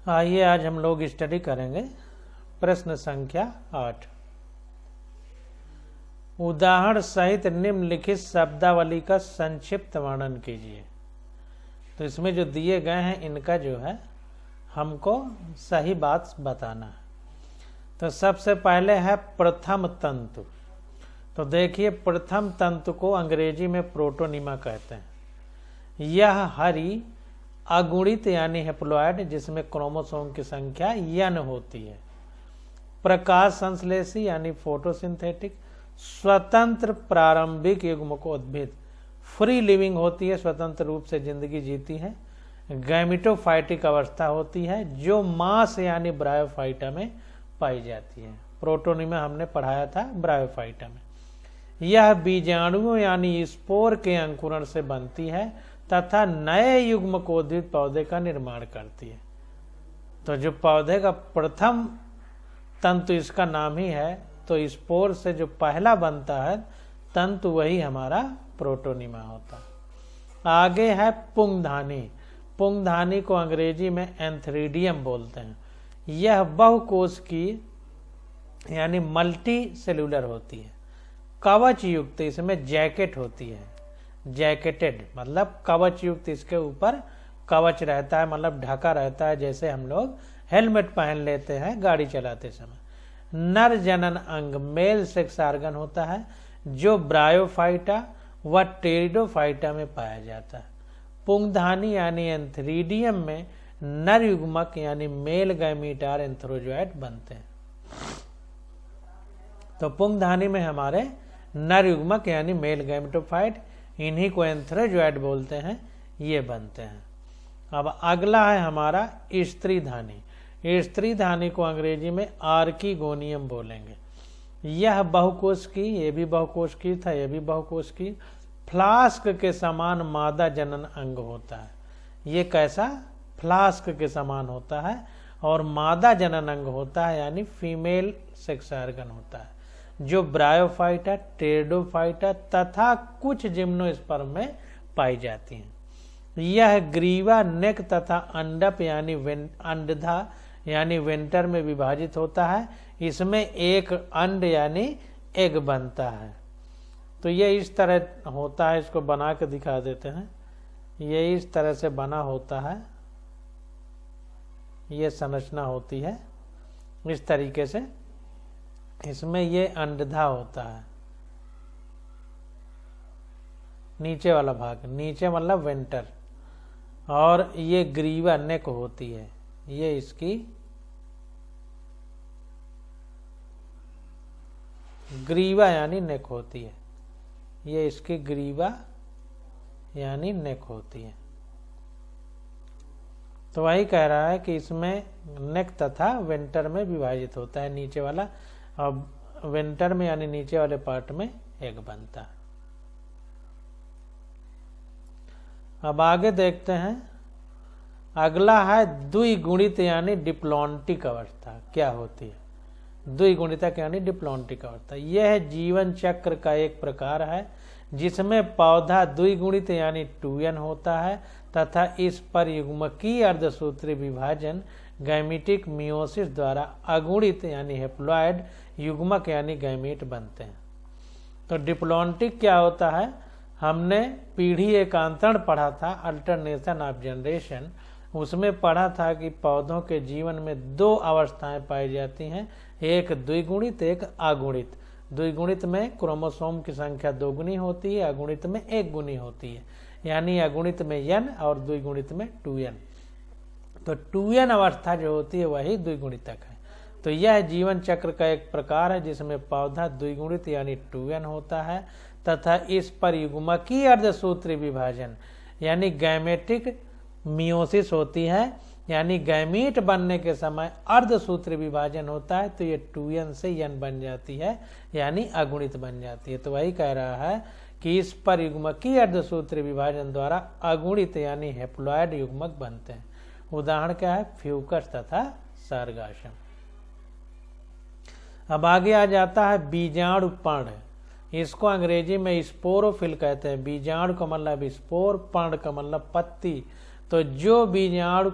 आइए आज हम लोग स्टडी करेंगे प्रश्न संख्या 8। उदाहरण सहित निम्नलिखित शब्दावली का संक्षिप्त वर्णन कीजिए। तो इसमें जो दिए गए हैं इनका जो है हमको सही बात बताना है। तो सबसे पहले है प्रथम तंतु। तो देखिए प्रथम तंतु को अंग्रेजी में प्रोटोनिमा कहते हैं। यह हरी अगुणित यानी हेप्लॉइड जिसमें क्रोमोसोम की संख्या n होती है। प्रकाश संश्लेषी यानी फोटोसिंथेटिक स्वतंत्र प्रारंभिक युग्मकोद्भिद फ्री लिविंग होती है, स्वतंत्र रूप से जिंदगी जीती है। गैमिटोफाइटिक अवस्था होती है जो मास यानी ब्रायोफाइटा में पाई जाती है। प्रोटोनिमा हमने पढ़ाया था ब्रायोफाइटा में। यह बीजाणुओं यानी स्पोर के अंकुरण से बनती है तथा नए युग्मकोद्भिद पौधे का निर्माण करती है। तो जो पौधे का प्रथम तंतु इसका नाम ही है, तो स्पोर से जो पहला बनता है तंतु वही हमारा प्रोटोनिमा होता है। आगे है पुंगधानी। पुंगधानी को अंग्रेजी में एंथ्रीडियम बोलते हैं। यह बहुकोश की यानी मल्टी सेलुलर होती है, कवच युक्त, इसमें जैकेट होती है। जैकेटेड मतलब कवच युक्त, इसके ऊपर कवच रहता है, मतलब ढका रहता है, जैसे हम लोग हेलमेट पहन लेते हैं गाड़ी चलाते समय। नर जनन अंग मेल सेक्स आर्गन होता है जो ब्रायोफाइटा व टेरिडोफाइटा में पाया जाता है। पुंगधानी यानी एंथ्रीडियम में नर युग्मक यानी मेल गैमीटार एंथ्रोजॉइड बनते हैं। तो पुंगधानी में हमारे नर युग्मक यानी मेल गैमेटोफाइट, इन्हीं को एंथ्रोजॉइड बोलते हैं, ये बनते हैं। अब अगला है हमारा स्त्री धानी। स्त्री धानी को अंग्रेजी में आर्कीगोनियम बोलेंगे। यह बहुकोश की, ये भी बहुकोश की था, ये भी बहुकोश की, फ्लास्क के समान मादा जनन अंग होता है। ये कैसा? फ्लास्क के समान होता है और मादा जनन अंग होता है यानी फीमेल सेक्स आर्गन होता है, जो ब्रायोफाइटा, टेरिडोफाइटा तथा कुछ जिम्नोस्पर्म में पाई जाती हैं। यह ग्रीवा, नेक तथा अंडप यानी अंडधा यानी वेंटर में विभाजित होता है। इसमें एक अंड यानी एग बनता है। तो ये इस तरह होता है, इसको बना के दिखा देते हैं। ये इस तरह से बना होता है, ये संरचना होती है इस तरीके से। इसमें ये अंडधा होता है, नीचे वाला भाग, नीचे मतलब वेंटर, और ये ग्रीवा नेक होती है, ये इसकी ग्रीवा यानी नेक होती है, ये इसकी ग्रीवा यानी नेक होती है। तो वही कह रहा है कि इसमें नेक तथा वेंटर में विभाजित होता है नीचे वाला, अब वेंटर में यानी नीचे वाले पार्ट में एग बनता है। अब आगे देखते हैं। अगला है द्विगुणित यानी डिप्लॉन्टिक अवस्था क्या होती है। द्विगुणितक यानी डिप्लॉन्टिक अवस्था, यह जीवन चक्र का एक प्रकार है जिसमें पौधा द्विगुणित यानी 2n होता है तथा इस पर युग्मकीय अर्धसूत्री विभाजन गैमीटिक मियोसिस द्वारा अगुणित यानी हेप्लॉइड युग्मक यानी गैमीट बनते हैं। तो डिप्लॉन्टिक क्या होता है? हमने पीढ़ी एकांतरण पढ़ा था, अल्टरनेशन ऑफ जनरेशन, उसमें पढ़ा था कि पौधों के जीवन में दो अवस्थाएं पाई जाती हैं, एक द्विगुणित, एक अगुणित। द्विगुणित में क्रोमोसोम की संख्या 2 गुनी होती है, अगुणित में 1 गुनी होती है, यानी अगुणित में n और द्विगुणित में 2n। तो 2n अवस्था जो होती है वही द्विगुणितक है। तो यह जीवन चक्र का एक प्रकार है जिसमें पौधा द्विगुणित यानी 2n होता है तथा इस पर युग्मकीय अर्धसूत्री विभाजन यानी गैमेटिक मियोसिस होती है, यानी गैमीट बनने के समय अर्धसूत्री विभाजन होता है। तो ये 2n से n बन जाती है यानी अगुणित बन जाती है। तो वही कह रहा है कि इस पर युग्मकीय अर्धसूत्री विभाजन द्वारा अगुणित यानी हेप्लॉइड युग्मक बनते हैं। उदाहरण क्या है? फ्यूकस तथा सर्गासम। अब आगे आ जाता है बीजाणु पर्ण। इसको अंग्रेजी में स्पोरोफिल कहते हैं। बीजाणु का मतलब स्पोर, पर्ण का मतलब पत्ती। तो जो बीजाणु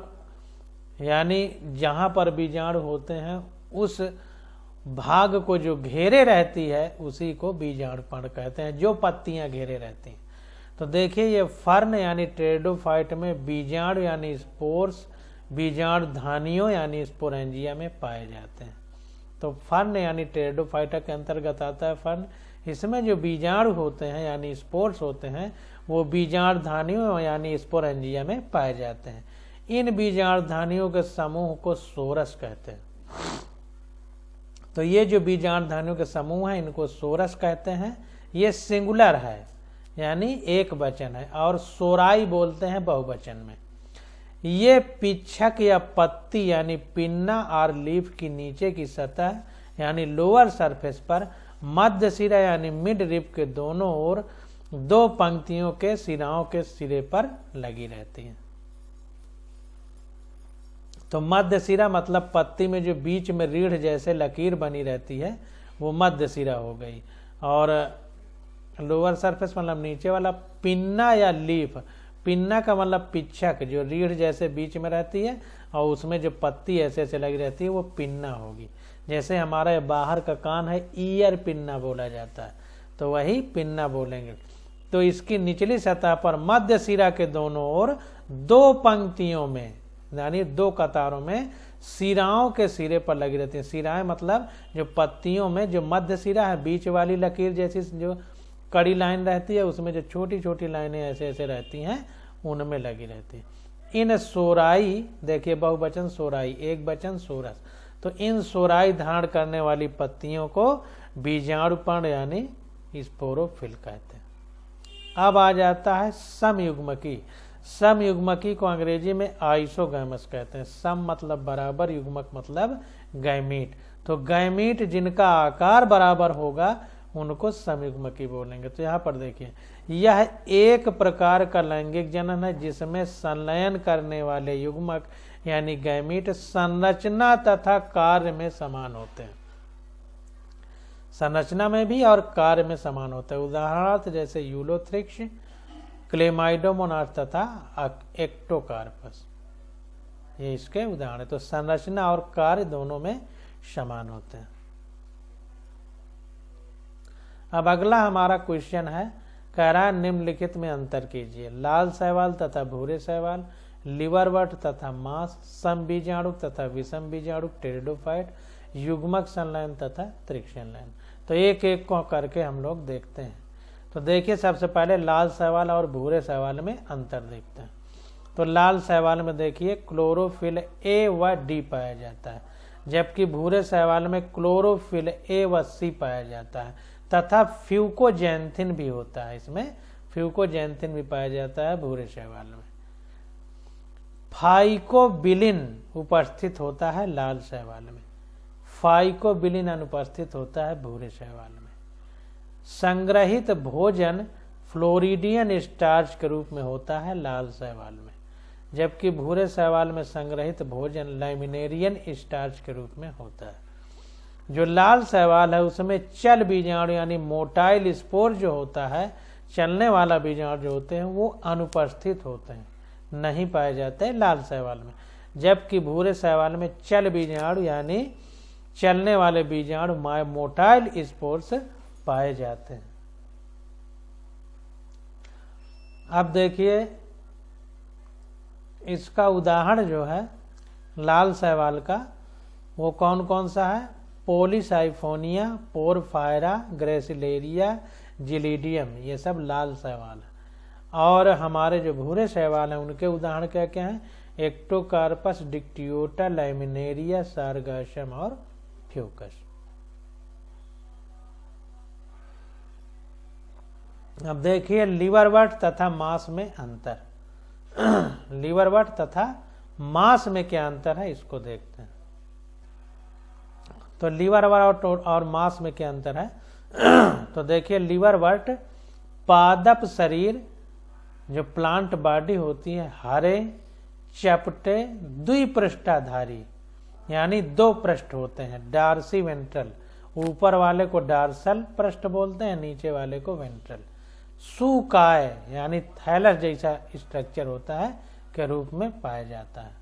यानी जहाँ पर बीजाणु होते हैं उस भाग को जो घेरे रहती है उसी को बीजाणुपर्ण कहते हैं, जो पत्तियां घेरे रहती हैं। तो देखिए ये फर्न यानी टेरिडोफाइट में बीजाणु यानी स्पोर्स बीजाणु धानियों यानी स्पोरेंजिया में पाए जाते हैं। तो फर्न यानी टेरिडोफाइटा के अंतर्गत आता है फर्न। इसमें जो बीजाणु होते हैं यानी स्पोर्स होते हैं वो बीजाणु धानियों यानी स्पोरेंजिया में पाए जाते हैं। इन बीजाणु धानियों के समूह को सोरस कहते हैं। तो ये जो बीजाणु धानियों के समूह हैं इनको सोरस कहते हैं। ये सिंगुलर है यानी एक वचन है, और सोराई बोलते हैं बहुवचन में। ये पिच्छक या पत्ती यानी पिन्ना और लीफ की नीचे की सतह यानी लोअर सरफेस पर मध्य सिरा यानी मिड रिब के दोनों ओर दो पंक्तियों के सिराओं के सिरे पर लगी रहती है। तो मध्य सिरा मतलब पत्ती में जो बीच में रीढ़ जैसे लकीर बनी रहती है वो मध्य सिरा हो गई, और लोअर सरफेस मतलब नीचे वाला पिन्ना या लीफ। पिन्ना का मतलब पिच्छक, जो रीढ़ जैसे बीच में रहती है और उसमें जो पत्ती ऐसे ऐसे लगी रहती है वो पिन्ना होगी। जैसे हमारा बाहर का कान है ईयर पिन्ना बोला जाता है, तो वही पिन्ना बोलेंगे। तो इसकी निचली सतह पर मध्य सिरा के दोनों ओर दो पंक्तियों में यानी दो कतारों में सिराओं के सिरे पर लगी रहती है। सिराएं मतलब जो पत्तियों में जो मध्य सिरा है बीच वाली लकीर जैसी जो कड़ी लाइन रहती है उसमें जो छोटी छोटी लाइनें ऐसे ऐसे रहती हैं उनमें लगी रहती है। इन सोराई, देखिए बहुवचन सोराई एक वचन सोरस, तो इन सोराई धारण करने वाली पत्तियों को बीजाणुपर्ण यानी स्पोरोफिल कहते हैं। अब आ जाता है समयुग्मकी। समयुग्मकी को अंग्रेजी में आइसोगैमस कहते हैं। सम मतलब बराबर, युग्मक मतलब गैमीट। तो गैमीट जिनका आकार बराबर होगा उनको समयुग्मकी बोलेंगे। तो यहाँ पर देखिए यह एक प्रकार का लैंगिक जनन है जिसमें संलयन करने वाले युग्मक यानी गैमीट संरचना तथा कार्य में समान होते हैं। संरचना में भी और कार्य में समान होता है। उदाहरणार्थ जैसे यूलोथ्रिक्स, क्लेमाइडोमोनास तथा एक्टोकार्पस, ये इसके उदाहरण है। तो संरचना और कार्य दोनों में समान होते हैं। अब अगला हमारा क्वेश्चन है, कह रहा है निम्नलिखित में अंतर कीजिए। लाल शैवाल तथा भूरे शैवाल, लिवरवर्ट तथा मांस, सम बीजाणु तथा विषम बीजाणु टेरिडोफाइट, युग्मक संलयन तथा त्रिक संलयन। तो एक एक को करके हम लोग देखते हैं। तो देखिए सबसे पहले लाल शैवाल और भूरे शैवाल में अंतर देखते हैं। तो लाल शैवाल में देखिए क्लोरोफिल ए व डी पाया जाता है, जबकि भूरे शैवाल में क्लोरोफिल ए व सी पाया जाता है तथा फ्यूकोजैंथिन भी होता है। इसमें फ्यूकोजैंथिन भी पाया जाता है भूरे शैवाल में। फाइकोबिलिन उपस्थित होता है लाल शैवाल में, फाइकोबिलिन अनुपस्थित होता है भूरे शैवाल में। संग्रहित भोजन फ्लोरिडियन स्टार्च के रूप में होता है लाल शैवाल में, जबकि भूरे शैवाल में संग्रहित भोजन लैमिनेरियन स्टार्च के रूप में होता है। जो लाल शैवाल है उसमें चल बीजाणु यानी मोटाइल स्पोर जो होता है, चलने वाला बीजाणु जो होते हैं वो अनुपस्थित होते हैं, नहीं पाए जाते हैं लाल शैवाल में। जबकि भूरे शैवाल में चल बीजाणु यानी चलने वाले बीजाणु मोटाइल स्पोर्स पाए जाते हैं। अब देखिए इसका उदाहरण जो है लाल शैवाल का वो कौन कौन सा है, पोलीसाइफोनिया, पोरफायरा, ग्रेसिलेरिया, जिलीडियम, ये सब लाल शैवाल है। और हमारे जो भूरे शैवाल हैं उनके उदाहरण क्या क्या हैं, एक्टोकार्पस, डिक्टियोटा, लैमिनेरिया, सारगासम और फ्यूकस। अब देखिए लिवरवर्ट तथा मांस में अंतर। लिवरवर्ट तथा मांस में क्या अंतर है इसको देखते हैं। तो लिवरवर्ट और मांस में क्या अंतर है, तो देखिए लिवरवर्ट पादप शरीर जो प्लांट बॉडी होती है, हरे चपटे द्विपृष्ठाधारी यानी दो पृष्ठ होते हैं, डार्सी वेंट्रल, ऊपर वाले को डार्सल पृष्ठ बोलते हैं, नीचे वाले को वेंट्रल। सुकाय यानी थैलस जैसा स्ट्रक्चर होता है के रूप में पाया जाता है।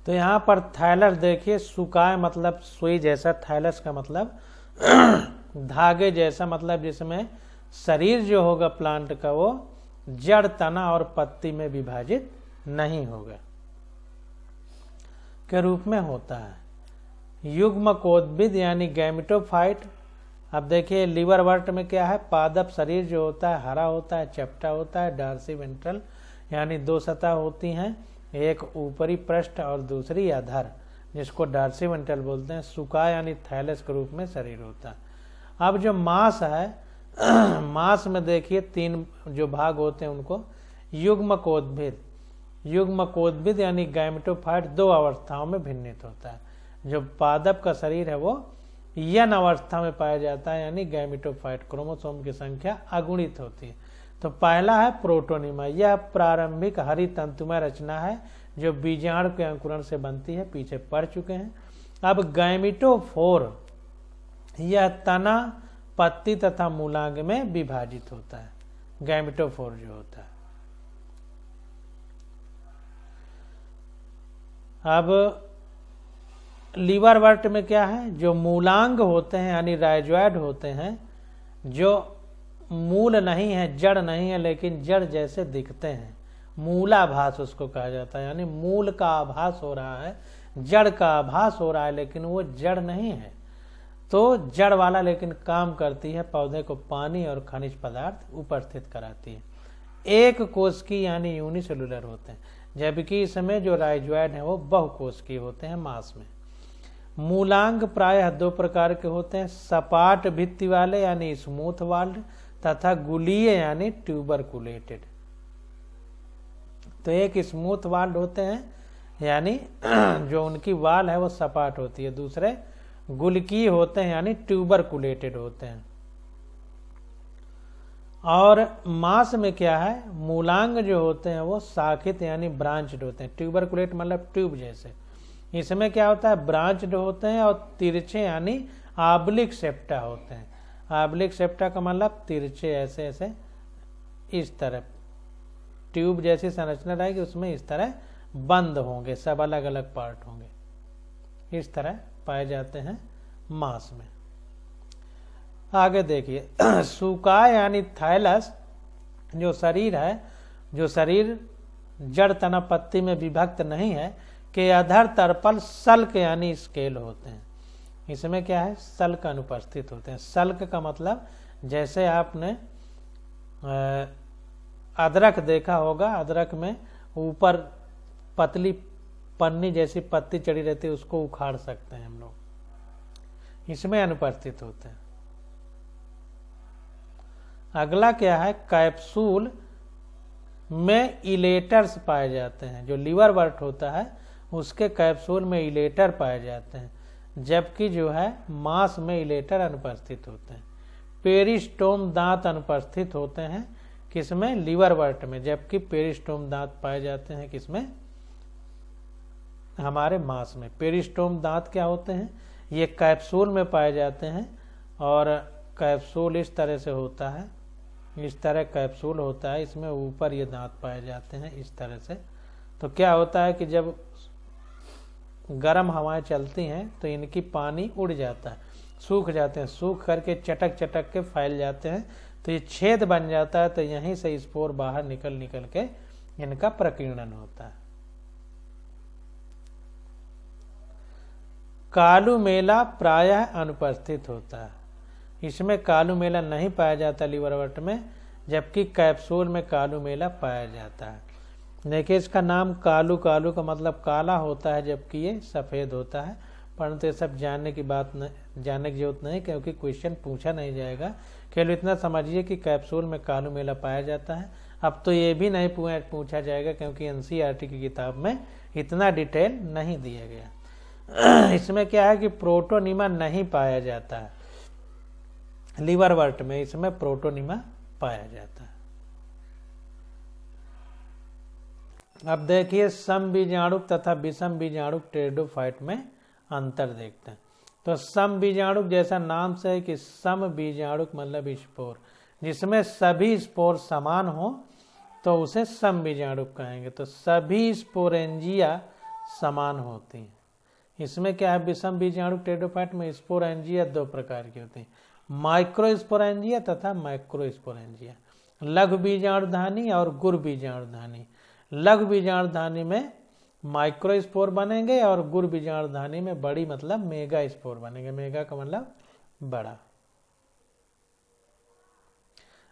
तो यहाँ पर थैलस देखिए, सुकाय मतलब सुई जैसा, थैलस का मतलब धागे जैसा, मतलब जिसमें शरीर जो होगा प्लांट का वो जड़, तना और पत्ती में विभाजित नहीं होगा के रूप में होता है। युग्मकोद्भिद यानी गैमेटोफाइट। अब देखिए लीवरवर्ट में क्या है, पादप शरीर जो होता है हरा होता है, चपटा होता है, डार्सी वेंट्रल यानी 2 सतह होती हैं, एक ऊपरी पृष्ठ और दूसरी अधर, जिसको डार्सी वेंट्रल बोलते हैं। सुका यानी थैलस के रूप में शरीर होता है। अब जो मांस है, मांस में देखिए 3 जो भाग होते हैं उनको युग्मकोद्भिद। युग्मकोद्भिद यानी गैमेटोफाइट 2 अवस्थाओं में भिन्नित होता है। जो पादप का शरीर है वो यन अवस्था में पाया जाता है, यानी गैमेटोफाइट, क्रोमोसोम की संख्या अगुणित होती है। तो पहला है प्रोटोनिमा, यह प्रारंभिक हरी तंतुमय रचना है जो बीजाणु के अंकुरण से बनती है, पीछे पढ़ चुके हैं। अब गैमेटोफोर, यह तना, पत्ती तथा मूलांग में विभाजित होता है, गैमेटोफोर जो होता है। अब लीवरवर्ट में क्या है, जो मूलांग होते हैं यानी राइजॉइड होते हैं, जो मूल नहीं है, जड़ नहीं है, लेकिन जड़ जैसे दिखते हैं, मूलाभास उसको कहा जाता है, यानी मूल का आभास हो रहा है, जड़ का आभास हो रहा है, लेकिन वो जड़ नहीं है। तो जड़ वाला लेकिन काम करती है, पौधे को पानी और खनिज पदार्थ उपस्थित कराती है। एक कोश की यानी यूनिसेलुलर होते हैं, जबकि इसमें जो राइजॉइड है वो बहुकोश की होते हैं मांस में। मूलांग प्रायः 2 प्रकार के होते हैं, सपाट भित्ति वाले यानी स्मूथ वाल्ड तथा गुलीय यानी ट्यूबरकुलेटेड। तो एक स्मूथ वाल्ड होते हैं यानी जो उनकी वाल है वो सपाट होती है, दूसरे गुलकीय होते हैं यानी ट्यूबरकुलेटेड होते हैं। और मांस में क्या है, मूलांग जो होते हैं वो शाखित यानी ब्रांच्ड होते हैं, ट्यूबरकुलेट मतलब ट्यूब जैसे। इसमें क्या होता है, ब्रांच्ड होते हैं, और तिरछे यानी आब्लिक सेप्टा होते हैं। आब्लिक सेप्टा का मतलब तिरछे, ऐसे ऐसे इस तरह ट्यूब जैसी संरचना रहेगी, उसमें इस तरह बंद होंगे, सब अलग अलग पार्ट होंगे, इस तरह पाए जाते हैं मांस में। आगे देखिए सुकाय यानी थाइलस जो शरीर है, जो शरीर जड़ तना पत्ती में विभक्त नहीं है, के अधर तरपल सल्क यानी स्केल होते हैं। इसमें क्या है, सल्क अनुपस्थित होते हैं। सल्क का मतलब जैसे आपने अदरक देखा होगा, अदरक में ऊपर पतली पन्नी जैसी पत्ती चढ़ी रहती है, उसको उखाड़ सकते हैं हम लोग, इसमें अनुपस्थित होते हैं। अगला क्या है, कैप्सूल में इलेटर्स पाए जाते हैं। जो लीवरवर्ट होता है उसके कैप्सूल में इलेटर पाए जाते हैं, जबकि जो है मांस में इलेटर अनुपस्थित होते हैं। पेरिस्टोम दांत अनुपस्थित होते हैं किसमें, लीवरवर्ट में, जबकि पेरिस्टोम दांत पाए जाते हैं किसमें, हमारे मांस में। पेरिस्टोम दांत क्या होते हैं, ये कैप्सूल में पाए जाते हैं, और कैप्सूल इस तरह से होता है, इस तरह कैप्सूल होता है, इसमें ऊपर ये दांत पाए जाते हैं इस तरह से। तो क्या होता है कि जब गर्म हवाएं चलती हैं तो इनकी पानी उड़ जाता है, सूख जाते हैं, सूख करके चटक चटक के फैल जाते हैं, तो ये छेद बन जाता है, तो यहीं से स्पोर बाहर निकल के इनका प्रकीर्णन होता है। कालुमेला प्रायः अनुपस्थित होता है, इसमें कालुमेला नहीं पाया जाता लीवरवर्ट में, जबकि कैप्सूल में कालुमेला पाया जाता है। देखिए इसका नाम कालू, कालू का मतलब काला होता है, जबकि ये सफेद होता है, परंतु ये सब जानने की जरूरत नहीं, क्योंकि क्वेश्चन पूछा नहीं जाएगा। केवल इतना समझिए कि कैप्सूल में कालुमेला पाया जाता है। अब तो ये भी नहीं पूछा जाएगा, क्योंकि एनसीईआरटी की किताब में इतना डिटेल नहीं दिया गया। इसमें क्या है कि प्रोटोनिमा नहीं पाया जाता है लीवरवर्ट में, इसमें प्रोटोनिमा पाया जाता है। अब देखिए समबीजाणुक तथा विषम बीजाणुक टेरिडोफाइट में अंतर देखते हैं। तो समबीजाणुक जैसा नाम से है कि समबीजाणुक मतलब स्पोर, जिसमें सभी स्पोर समान हो तो उसे समबीजाणुक कहेंगे। तो सभी स्पोरेंजिया समान होती हैं। इसमें क्या है, विषम बीजाणु टेरिडोफाइट में स्पोरेंजिया दो प्रकार की होती हैं, माइक्रोस्पोरेंजिया तथा मैक्रोस्पोरेंजिया। लघु बीजाणुधानी और गुरु बीजाणुधानी। लघु बीजाणुधानी में माइक्रोस्पोर बनेंगे और गुरु बीजाणुधानी में बड़ी मतलब मेगा स्पोर बनेंगे। मेगा का मतलब बड़ा।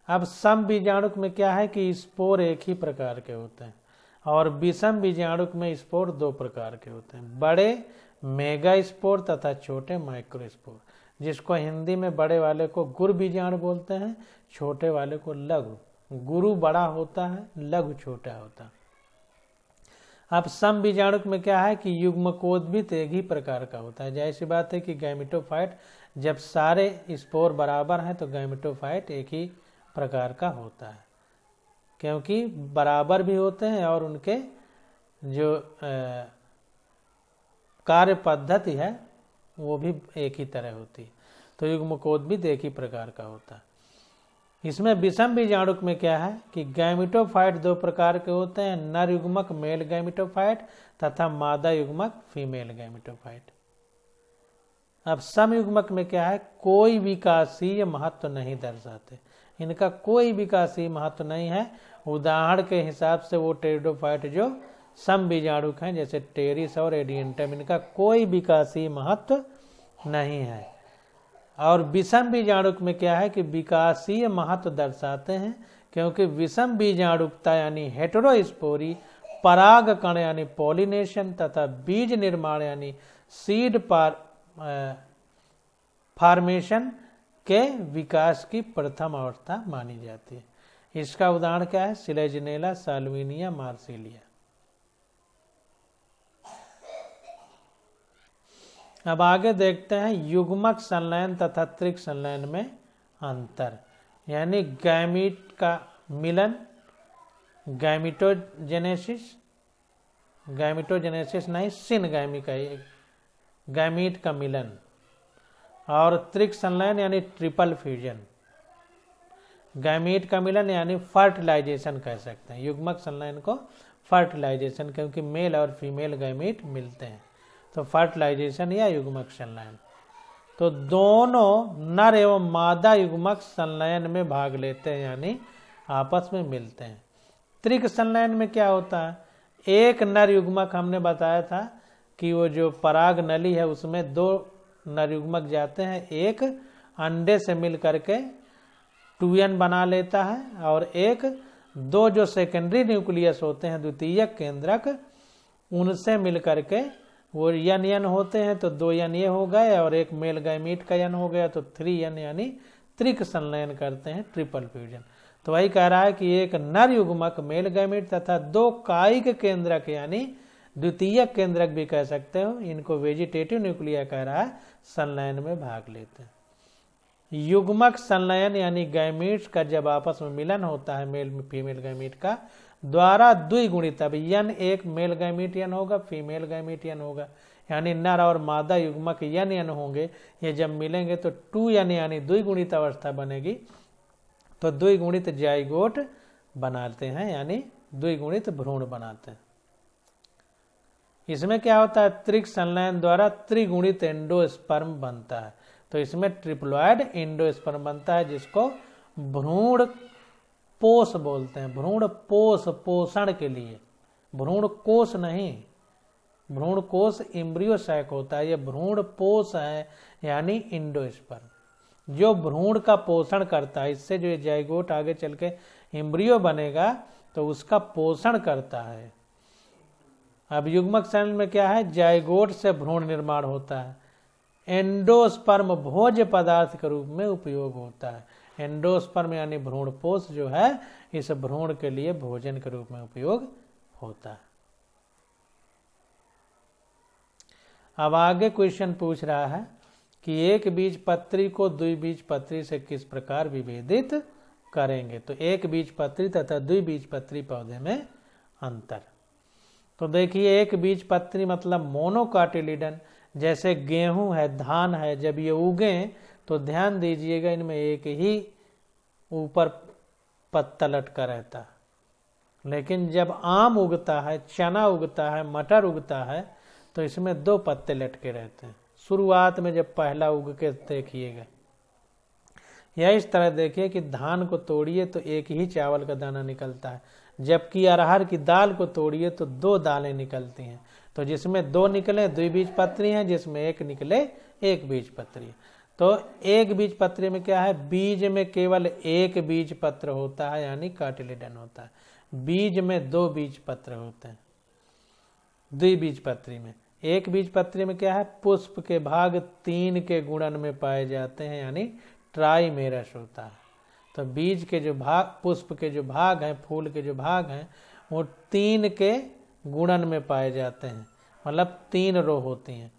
अब सम बीजाणुक में क्या है कि स्पोर एक ही प्रकार के होते हैं और विषम बीजाणुक में स्पोर दो प्रकार के होते हैं, बड़े मेगा स्पोर तथा छोटे माइक्रो स्पोर, जिसको हिंदी में बड़े वाले को गुरु बीजाणु बोलते हैं, छोटे वाले को लघु। गुरु बड़ा होता है, लघु छोटा होता है। अब सम बीजाणुक में क्या है कि युग्मकोद्भिद एक ही प्रकार का होता है। जैसी बात है कि गैमेटोफाइट जब सारे स्पोर बराबर हैं तो गैमेटोफाइट एक ही प्रकार का होता है, क्योंकि बराबर भी होते हैं और उनके जो कार्य पद्धति है वो भी एक ही तरह होती है। तो युग्मकोद्भिद एक ही प्रकार का होता है। इसमें विषम बीजाणुक में क्या है कि गैमेटोफाइट दो प्रकार के होते हैं, नर युग्मक मेल गैमेटोफाइट तथा मादा युग्मक फीमेल गैमेटोफाइट। अब सम युग्मक में क्या है, कोई विकासीय महत्व नहीं दर्शाते, इनका कोई विकासीय महत्व नहीं है। उदाहरण के हिसाब से वो टेरिडोफाइट जो सम बीजाणुक हैं जैसे टेरिस और एडियंटम, इनका कोई विकासीय महत्व नहीं है। और विषम बीजाणुक में क्या है कि विकासीय महत्व दर्शाते हैं, क्योंकि विषम बीजाणुकता यानी हेटेरोस्पोरी, पराग कण यानी पॉलिनेशन तथा बीज निर्माण यानी सीड फॉर्मेशन के विकास की प्रथम अवस्था मानी जाती है। इसका उदाहरण क्या है, सिलेजिनेला, साल्विनिया, मार्सिलिया। अब आगे देखते हैं युग्मक संलयन तथा त्रिक संलयन में अंतर, यानी गैमीट का मिलन, गैमिटोजेनेसिस नहीं, सिनगैमी का गैमीट का मिलन, और त्रिक संलयन यानी ट्रिपल फ्यूजन। गैमीट का मिलन यानी फर्टिलाइजेशन कह सकते हैं। युग्मक संलयन को फर्टिलाइजेशन, क्योंकि मेल और फीमेल गैमीट मिलते हैं, तो फर्टिलाइजेशन या युग्मक संलयन। तो दोनों नर एवं मादा युग्मक संलयन में भाग लेते हैं, यानी आपस में मिलते हैं। त्रिक संलयन में क्या होता है, एक नर युग्मक, हमने बताया था कि वो जो पराग नली है उसमें दो नर युग्मक जाते हैं, एक अंडे से मिल करके 2n बना लेता है और एक दो जो सेकेंडरी न्यूक्लियस होते हैं द्वितीयक केंद्रक, उनसे मिल करके वो n होते हैं, तो 2n ये हो गए और एक मेल गैमीट का n हो गया, तो 3n यानी त्रिक संलयन करते हैं, ट्रिपल फ्यूजन। तो वही कह रहा है कि एक नर युग्मक मेल गैमीट तथा दो कायिक केंद्रक यानी द्वितीयक केंद्रक भी कह सकते हो, इनको वेजिटेटिव न्यूक्लिया कह रहा है, संलयन में भाग लेते हैं। युग्मक संलयन यानी गैमीट्स का जब आपस में मिलन होता है मेल फीमेल गैमीट का द्वारा द्विगुणित, अब n एक मेल गैमीट n होगा, फीमेल गैमीट n होगा, यानी नर और मादा युग्मक n होंगे, ये जब मिलेंगे तो 2n यानी द्विगुणित अवस्था बनेगी, तो द्विगुणित जाइगोट बनाते हैं, यानी द्विगुणित भ्रूण बनाते हैं। इसमें क्या होता है, त्रिक संलयन द्वारा त्रिगुणित एंडोस्पर्म बनता है, तो इसमें ट्रिप्लॉइड एंडोस्पर्म बनता है, जिसको भ्रूण पोष बोलते हैं। भ्रूण पोष, पोषण के लिए, भ्रूण कोष नहीं, भ्रूण कोष एम्ब्रियो सैक होता है, ये भ्रूण पोष है यानी एंडोस्पर्म, जो भ्रूण का पोषण करता है। इससे जो जाइगोट आगे चल के एम्ब्रियो बनेगा तो उसका पोषण करता है। अब युग्मक संलयन में क्या है, जाइगोट से भ्रूण निर्माण होता है, एंडोस्पर्म भोज्य पदार्थ के रूप में उपयोग होता है। एंडोस्पर्म यानी भ्रूण पोष जो है, इस भ्रूण के लिए भोजन के रूप में उपयोग होता है। अब आगे क्वेश्चन पूछ रहा है कि एक बीजपत्री को द्विबीजपत्री से किस प्रकार विभेदित करेंगे। तो एक बीजपत्री तथा द्विबीजपत्री पौधे में अंतर। तो देखिए, एक बीजपत्री मतलब मोनोकाटिलिडन, जैसे गेहूं है, धान है, जब ये उगे तो ध्यान दीजिएगा इनमें एक ही ऊपर पत्ता लटका रहता है, लेकिन जब आम उगता है, चना उगता है, मटर उगता है, तो इसमें 2 पत्ते लटके रहते हैं शुरुआत में जब पहला उग के देखिएगा। या इस तरह देखिए कि धान को तोड़िए तो एक ही चावल का दाना निकलता है, जबकि अरहर की दाल को तोड़िए तो 2 दालें निकलती हैं। तो जिसमें 2 निकले द्विबीजपत्री हैं, जिसमें 1 निकले एक बीजपत्री। तो एक बीजपत्री में क्या है, बीज में केवल 1 बीजपत्र होता है, यानी कार्टिलेडन होता है। बीज में 2 बीजपत्र होते हैं। द्विबीजपत्री में, एक बीजपत्री में क्या है, पुष्प के भाग 3 के गुणन में पाए जाते हैं, यानी ट्राइमेरस होता है। तो बीज के जो भाग, पुष्प के जो भाग हैं, फूल के जो भाग हैं, वो 3 के गुणन में पाए जाते हैं, मतलब 3 रो होती हैं।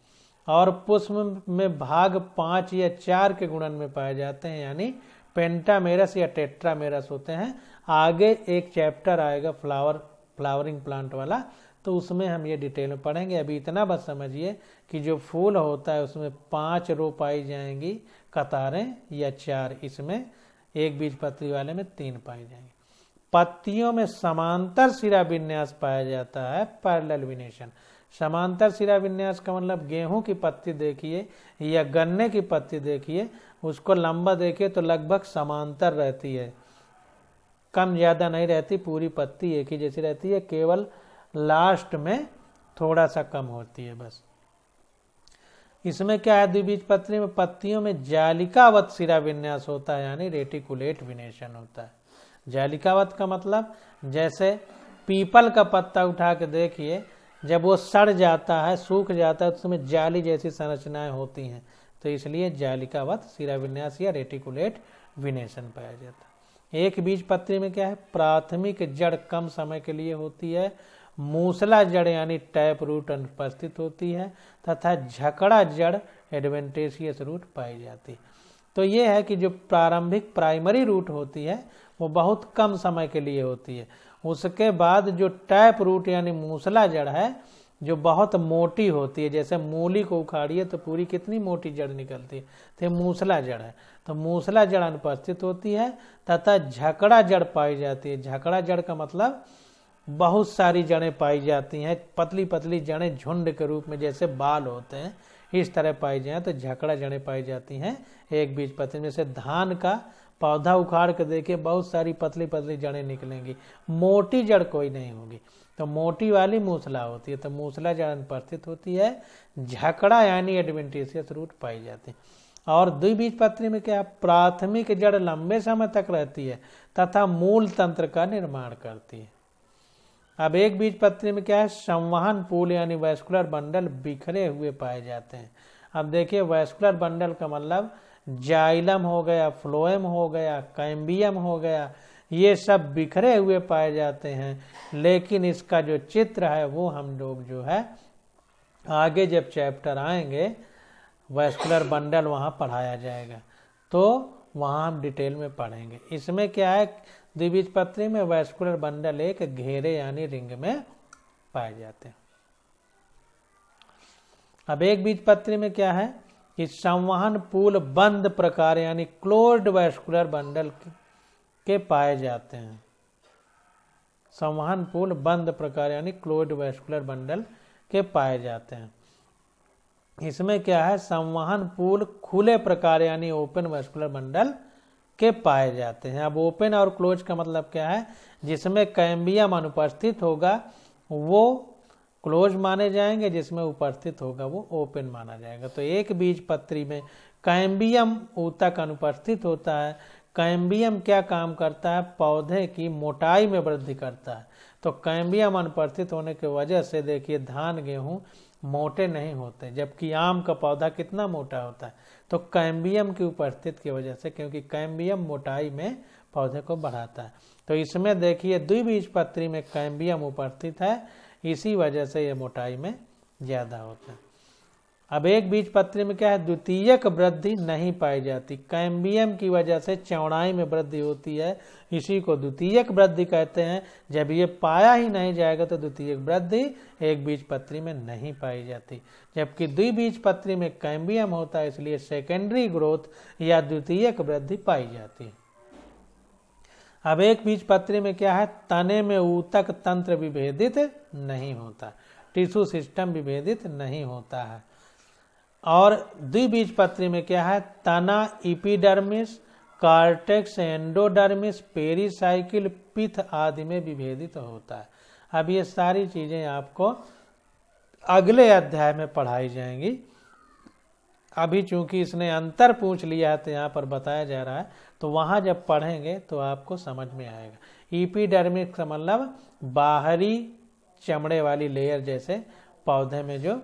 और पुष्प में भाग 5 या 4 के गुणन में पाए जाते हैं, यानी पेंटामेरस या टेट्रामेरस होते हैं। आगे एक चैप्टर आएगा फ्लावरिंग प्लांट वाला, तो उसमें हम ये डिटेल में पढ़ेंगे। अभी इतना बस समझिए कि जो फूल होता है उसमें 5 रो पाई जाएंगी, कतारें या 4, इसमें एक बीजपत्री वाले में 3 पाई जाएंगी। पत्तियों में समांतर सिरा विन्यास पाया जाता है, पैरेलल विनेशन। समांतर सिरा विन्यास का मतलब गेहूं की पत्ती देखिए या गन्ने की पत्ती देखिए, उसको लंबा देखिए तो लगभग समांतर रहती है, कम ज्यादा नहीं रहती, पूरी पत्ती एक ही जैसी रहती है, केवल लास्ट में थोड़ा सा कम होती है बस। इसमें क्या है, द्विबीजपत्री में पत्तियों में जालिकावत सिरा विन्यास होता है, यानी रेटिकुलेट विनेशन होता है। जालिकावत का मतलब जैसे पीपल का पत्ता उठा के देखिए, जब वो सड़ जाता है, सूख जाता है, तो उसमें जाली जैसी संरचनाएं होती हैं, तो इसलिए जालिकावत सिरा विन्यास या रेटिकुलेट विनेशन पाया जाता है। एक बीजपत्री में क्या है, प्राथमिक जड़ कम समय के लिए होती है, मूसला जड़ यानी टैप रूट अनुपस्थित होती है, तथा झकड़ा जड़ एडवेंटेशियस रूट पाई जाती है। तो ये है कि जो प्रारंभिक प्राइमरी रूट होती है वो बहुत कम समय के लिए होती है। उसके बाद जो टैप रूट यानी मूसला जड़ है, जो बहुत मोटी होती है, जैसे मूली को उखाड़िए तो पूरी कितनी मोटी जड़ निकलती है, तो मूसला जड़ है। तो मूसला जड़ अनुपस्थित होती है, तथा झकड़ा जड़ पाई जाती है। झकड़ा जड़ का मतलब बहुत सारी जड़ें पाई जाती हैं, पतली पतली जड़ें झुंड के रूप में, जैसे बाल होते हैं इस तरह पाई जाए तो झकड़ा जड़ें पाई जाती हैं एक बीजपत्री में। जैसे धान का पौधा उखाड़ के देखिए, बहुत सारी पतली पतली जड़ें निकलेंगी, मोटी जड़ कोई नहीं होगी, तो मोटी वाली मूसला होती है, तो मूसला जड़ अनुपस्थित होती है। झकड़ा यानी एडवेंटेशियस रूट पाई जाती है। और द्विबीजपत्री में क्या, प्राथमिक जड़ लंबे समय तक रहती है तथा मूल तंत्र का निर्माण करती है। अब एक बीजपत्री में क्या है, संवहन पूल यानी वैस्कुलर बंडल बिखरे हुए पाए जाते हैं। अब देखिए, वैस्कुलर बंडल का मतलब जाइलम हो गया, फ्लोएम हो गया, कैम्बियम हो गया, ये सब बिखरे हुए पाए जाते हैं। लेकिन इसका जो चित्र है वो हम लोग जो है आगे जब चैप्टर आएंगे वैस्कुलर बंडल वहाँ पढ़ाया जाएगा, तो वहाँ हम डिटेल में पढ़ेंगे। इसमें क्या है, द्विबीजपत्री में वैस्कुलर बंडल एक घेरे यानी रिंग में पाए जाते हैं। अब एक बीजपत्री में क्या है कि संवहन पूल बंद प्रकार यानी क्लोज्ड वैस्कुलर बंडल के पाए जाते हैं। संवहन पूल बंद प्रकार यानी क्लोज्ड वैस्कुलर बंडल के पाए जाते हैं। इसमें क्या है, संवहन पूल खुले प्रकार यानी ओपन वैस्कुलर बंडल के पाए जाते हैं। अब ओपन और क्लोज का मतलब क्या है, जिसमें कैम्बियम अनुपस्थित होगा वो क्लोज माने जाएंगे, जिसमें उपस्थित होगा वो ओपन माना जाएगा। तो एक बीजपत्री में कैम्बियम ऊतक अनुपस्थित होता है। कैम्बियम क्या काम करता है, पौधे की मोटाई में वृद्धि करता है। तो कैम्बियम अनुपस्थित होने की वजह से देखिए धान गेहूं मोटे नहीं होते, जबकि आम का पौधा कितना मोटा होता है, तो कैम्बियम की उपस्थिति की वजह से, क्योंकि कैम्बियम मोटाई में पौधे को बढ़ाता है। तो इसमें देखिए द्विबीजपत्री में कैम्बियम उपस्थित है, इसी वजह से ये मोटाई में ज्यादा होता है। अब एक बीजपत्री में क्या है, द्वितीयक वृद्धि नहीं पाई जाती। कैम्बियम की वजह से चौड़ाई में वृद्धि होती है, इसी को द्वितीयक वृद्धि कहते हैं। जब ये पाया ही नहीं जाएगा तो द्वितीयक वृद्धि एक बीजपत्री में नहीं पाई जाती। जबकि द्विबीजपत्री में कैम्बियम होता है, इसलिए सेकेंडरी ग्रोथ या द्वितीयक वृद्धि पाई जाती है। अब एक बीजपत्री में क्या है, तने में ऊतक तंत्र विभेदित नहीं होता, टिश्यू सिस्टम विभेदित नहीं होता है। और द्विबीजपत्री में क्या है, तना इपिडर्मिस, कार्टेक्स, एंडोडर्मिस, पेरीसाइकिल, पिथ आदि में विभेदित होता है। अब ये सारी चीजें आपको अगले अध्याय में पढ़ाई जाएंगी। अभी चूंकि इसने अंतर पूछ लिया है तो यहाँ पर बताया जा रहा है, तो वहां जब पढ़ेंगे तो आपको समझ में आएगा। इपिडर्मिस का मतलब बाहरी चमड़े वाली लेयर जैसे पौधे में जो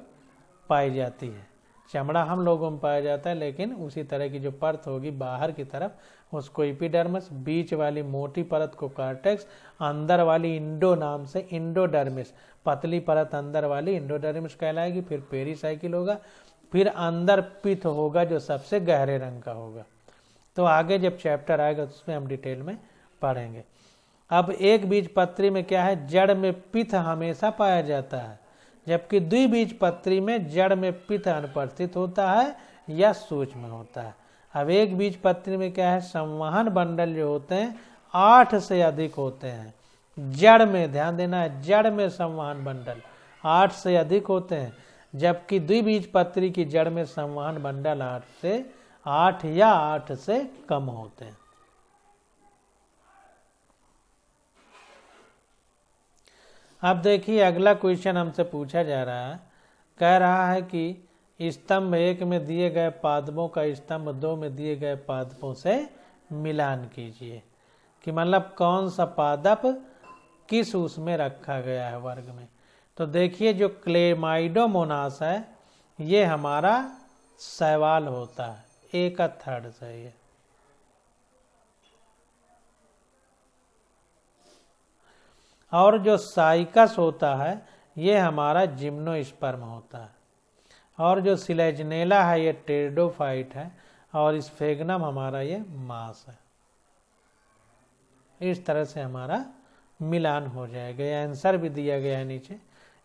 पाई जाती है, चमड़ा हम लोगों में पाया जाता है, लेकिन उसी तरह की जो परत होगी बाहर की तरफ उसको इपिडर्मिस, बीच वाली मोटी परत को कार्टेक्स, अंदर वाली इंडो नाम से इंडोडर्मिस, पतली परत अंदर वाली इंडोडर्मिस कहलाएगी। फिर पेरीसाइकिल होगा, फिर अंदर पिथ होगा जो सबसे गहरे रंग का होगा। तो आगे जब चैप्टर आएगा उसमें हम डिटेल में पढ़ेंगे। अब एक बीजपत्री में क्या है, जड़ में पिथ हमेशा पाया जाता है, जबकि द्विबीजपत्री में जड़ में पिथ अनुपस्थित होता है या सूक्ष्म होता है। अब एक बीजपत्री में क्या है, संवहन बंडल जो होते हैं 8 से अधिक होते हैं। जड़ में ध्यान देना है, जड़ में संवहन बंडल 8 से अधिक होते हैं, जबकि द्विबीजपत्री की जड़ में संवहन बंडल 8 या 8 से कम होते हैं। अब देखिए अगला क्वेश्चन हमसे पूछा जा रहा है, कह रहा है कि स्तंभ 1 में दिए गए पादपों का स्तंभ 2 में दिए गए पादपों से मिलान कीजिए, कि मतलब कौन सा पादप किस उसमें रखा गया है वर्ग में। तो देखिए जो क्लेमाइडोमोनास है ये हमारा शैवाल होता है, 1/3 से ये। और जो साइकस होता है ये हमारा जिम्नोस्पर्म होता है। और जो सिलेजनेला है ये टेरिडोफाइट है, और स्फेग्नम हमारा ये मांस है। इस तरह से हमारा मिलान हो जाएगा। ये आंसर भी दिया गया है नीचे,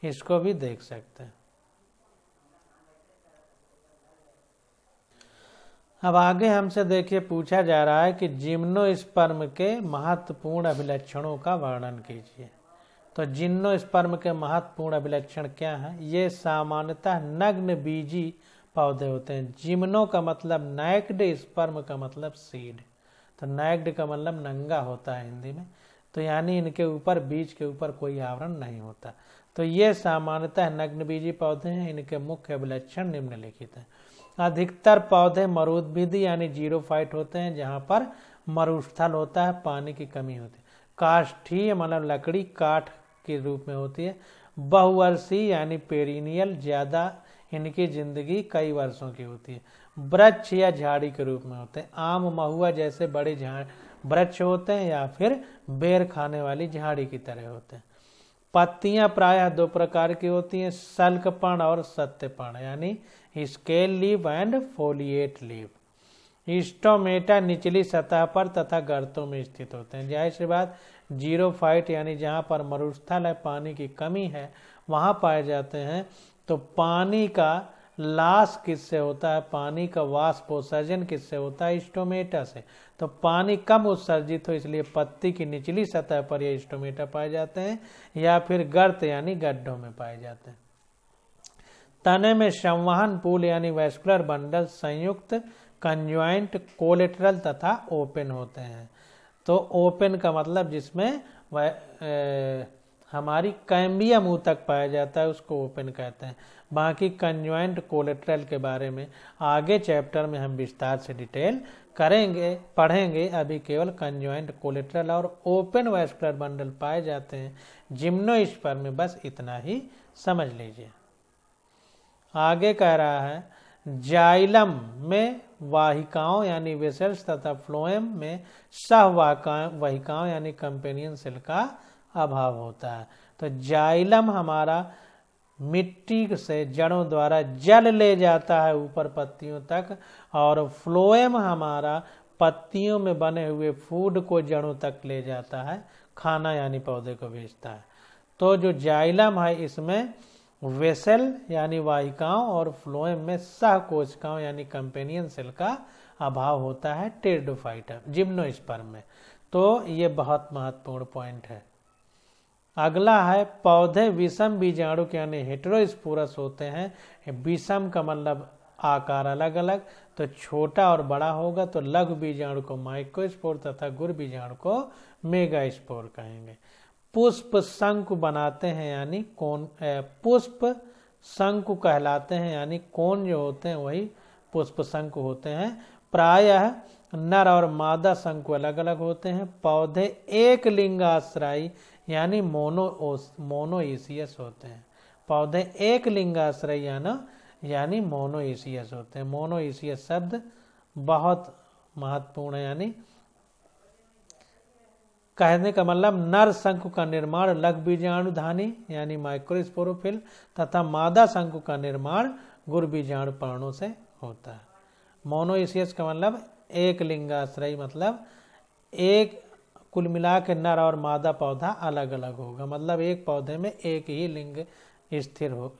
इसको भी देख सकते हैं। अब आगे हमसे देखिए पूछा जा रहा है कि जिम्नोस्पर्म के महत्वपूर्ण अभिलक्षणों का वर्णन कीजिए। तो जिम्नोस्पर्म के महत्वपूर्ण अभिलक्षण क्या है, ये सामान्यतः नग्न बीजी पौधे होते हैं। जिम्नो का मतलब नैक्ड, स्पर्म का मतलब सीड। तो नैक्ड का मतलब नंगा होता है हिंदी में, तो यानी इनके ऊपर बीज के ऊपर कोई आवरण नहीं होता। तो ये सामान्यतः नग्न बीजी पौधे हैं। इनके मुख्य अभिलक्षण निम्नलिखित हैं। अधिकतर पौधे मरुद्भिदी यानी जीरोफाइट होते हैं, जहाँ पर मरुस्थल होता है, पानी की कमी होती है। काष्ठीय मतलब लकड़ी काठ के रूप में होती है। बहुवर्षीय यानी पेरिनियल, ज्यादा इनकी जिंदगी कई वर्षों की होती है। वृक्ष या झाड़ी के रूप में होते हैं। आम, महुआ जैसे बड़े वृक्ष होते हैं, या फिर बेर खाने वाली झाड़ी की तरह होते हैं। पत्तियां प्रायः 2 प्रकार की होती हैं, सल्कपर्ण और सत्यपर्ण, यानी scale leave and folate leave. Stomata निचली सतह पर तथा गर्तों में स्थित होते हैं। जाहिर सी बात, जीरोफाइट यानी जहाँ पर मरुस्थल है, पानी की कमी है, वहाँ पाए जाते हैं। तो पानी का लाश किससे होता है, पानी का वाष्पोत्सर्जन किससे होता है, स्टोमेटा से। तो पानी कम उत्सर्जित हो इसलिए पत्ती की निचली सतह पर ये स्टोमेटा पाए जाते हैं, या फिर गर्त यानी गड्ढों में पाए जाते हैं। तने में संवहन पूल यानी वैस्कुलर बंडल संयुक्त, कंज्वाइंट, कोलेटरल तथा ओपन होते हैं। तो ओपन का मतलब जिसमें हमारी कैम्बियम ऊतक पाया जाता है उसको ओपन कहते हैं। बाकी कंज्वाइंट, कोलेटरल के बारे में आगे चैप्टर में हम विस्तार से डिटेल करेंगे, पढ़ेंगे। अभी केवल कंज्वाइंट, कोलेटरल और ओपन वैस्कुलर बंडल पाए जाते हैं जिम्नोस्पर्म में, बस इतना ही समझ लीजिए। आगे कह रहा है जाइलम में वाहिकाओं यानी वेसल्स तथा फ्लोएम में सहवाहिकाओं यानी कंपेनियन सेल का अभाव होता है। तो जाइलम हमारा मिट्टी से जड़ों द्वारा जल ले जाता है ऊपर पत्तियों तक, और फ्लोएम हमारा पत्तियों में बने हुए फूड को जड़ों तक ले जाता है, खाना यानी पौधे को भेजता है। तो जो जाइलम है इसमें वेसल यानी वाहिकाओं और फ्लोएम में सहकोशिकाओं यानी कंपेनियन सेल का अभाव होता है टेरिडोफाइट जिम्नोस्पर्म में। तो ये बहुत महत्वपूर्ण पॉइंट है। अगला है पौधे विषम बीजाणु के यानी हेटेरोस्पोरस होते हैं। विषम का मतलब आकार अलग अलग, तो छोटा और बड़ा होगा तो लघु बीजाणु को माइक्रोस्पोर तथा गुरु बीजाणु को मेगास्पोर कहेंगे। पुष्प शंकु बनाते हैं यानी कौन, पुष्प शंकु कहलाते हैं यानी कौन जो होते हैं वही पुष्प शंकु होते हैं। प्रायः नर और मादा शंकु अलग अलग होते हैं। पौधे एक लिंगाश्रयी यानी मोनोइसियस होते हैं। पौधे एक लिंगाश्रयी यानी मोनोइसियस होते हैं। मोनोइसियस शब्द बहुत महत्वपूर्ण है, यानी कहने का मतलब नर शंकु का निर्माण लघु बीजाणुधानी यानी माइक्रोस्पोरोफिल तथा मादा शंकु का निर्माण गुरु बीजाणु पर्णों से होता है। मोनोइसियस का मतलब एक लिंगाश्रयी, मतलब एक कुल मिला के नर और मादा पौधा अलग अलग होगा, मतलब एक पौधे में एक ही लिंग स्थिर हो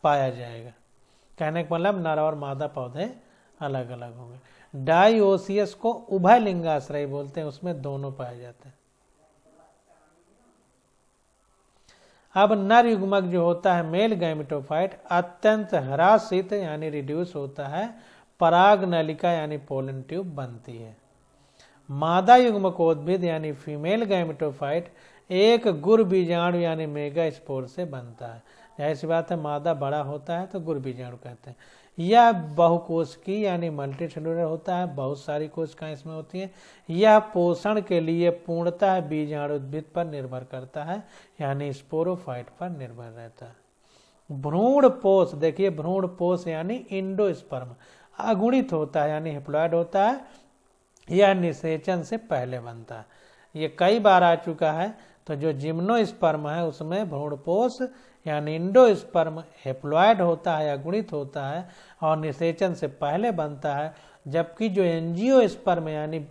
पाया जाएगा। कहने का मतलब नर और मादा पौधे अलग अलग होंगे। डाइओसियस को उभय लिंगाश्रयी बोलते हैं, उसमें दोनों पाए जाते हैं। अब नर युग्मक जो होता है मेल गैमेटोफाइट अत्यंत ह्रासित यानी रिड्यूस होता है, पराग नलिका यानी पोलन ट्यूब बनती है। मादा युग्मकोद्भिद यानी फीमेल गैमेटोफाइट एक गुरु बीजाणु यानी मेगास्पोर से बनता है। ऐसी बात है, मादा बड़ा होता है तो गुरु बीजाणु कहते हैं। यह बहुकोशिकी यानी मल्टीसेलुलर होता है, बहुत सारी कोशिकाएं इसमें होती हैं। यह पोषण के लिए पूर्णतः बीजाणु उद्भिद पर निर्भर करता है यानी स्पोरोफाइट पर निर्भर रहता है। भ्रूण पोष, देखिए भ्रूण पोष यानी इंडोस्पर्म अगुणित होता है यानी हेप्लॉइड होता है। यह निषेचन से पहले बनता है। ये कई बार आ चुका है, तो जो जिम्नोस्पर्म है उसमें भ्रूणपोष यानी इंडोस्पर्म हेप्लॉइड होता है, अगुणित होता है और निषेचन से पहले बनता है। जबकि जो एंजियोस्पर्म यानी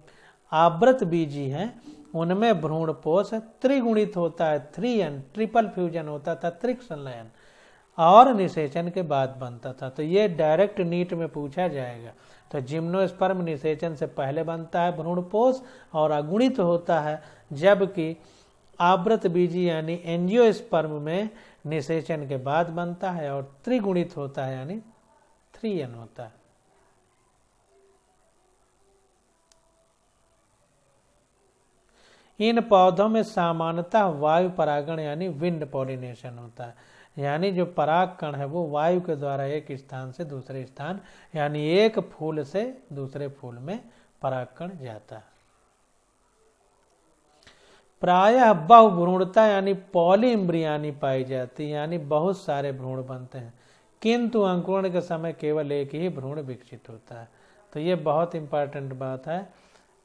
आवृत बीजी हैं उनमें भ्रूणपोष त्रिगुणित होता है, 3N ट्रिपल फ्यूजन होता था, त्रिक संलयन, और निषेचन के बाद बनता था। तो ये डायरेक्ट नीट में पूछा जाएगा। तो जिम्नोस्पर्म निषेचन से पहले बनता है भ्रूणपोष और अगुणित होता है, जबकि आवृत बीजी यानी एंजियोस्पर्म में निषेचन के बाद बनता है और त्रिगुणित होता है यानी 3N होता है। इन पौधों में सामान्यतः वायु परागण यानी विंड पॉलिनेशन होता है, यानी जो पराग कण है वो वायु के द्वारा एक स्थान से दूसरे स्थान यानी एक फूल से दूसरे फूल में परागकण जाता है। प्रायः बहुभ्रूणता यानी पॉलीइम्ब्रियानी पाई जाती है, यानी बहुत सारे भ्रूण बनते हैं, किंतु अंकुरण के समय केवल एक ही भ्रूण विकसित होता है। तो ये बहुत इंपॉर्टेंट बात है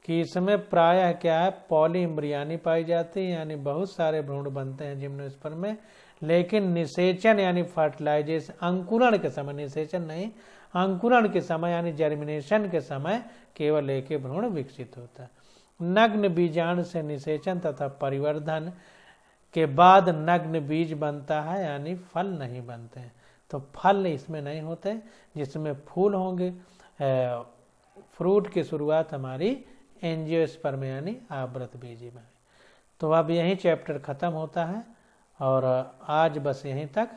कि इसमें प्रायः क्या है, पॉलीइम्ब्रियानी पाई जाती है यानी बहुत सारे भ्रूण बनते हैं जिम्नोस्पर्म में, लेकिन निषेचन यानी फर्टिलाइजेशन अंकुरण के समय, निषेचन नहीं अंकुरण के समय यानी जर्मिनेशन के समय केवल एक ही भ्रूण विकसित होता है। नग्न बीजाणु से निषेचन तथा परिवर्धन के बाद नग्न बीज बनता है यानी फल नहीं बनते हैं। तो फल इसमें नहीं होते, जिसमें फूल होंगे। फ्रूट की शुरुआत हमारी एंजियोस्पर्म यानी आवृत बीजी में। तो अब यही चैप्टर खत्म होता है और आज बस यहीं तक।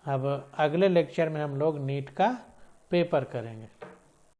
अब अगले लेक्चर में हम लोग नीट का पेपर करेंगे।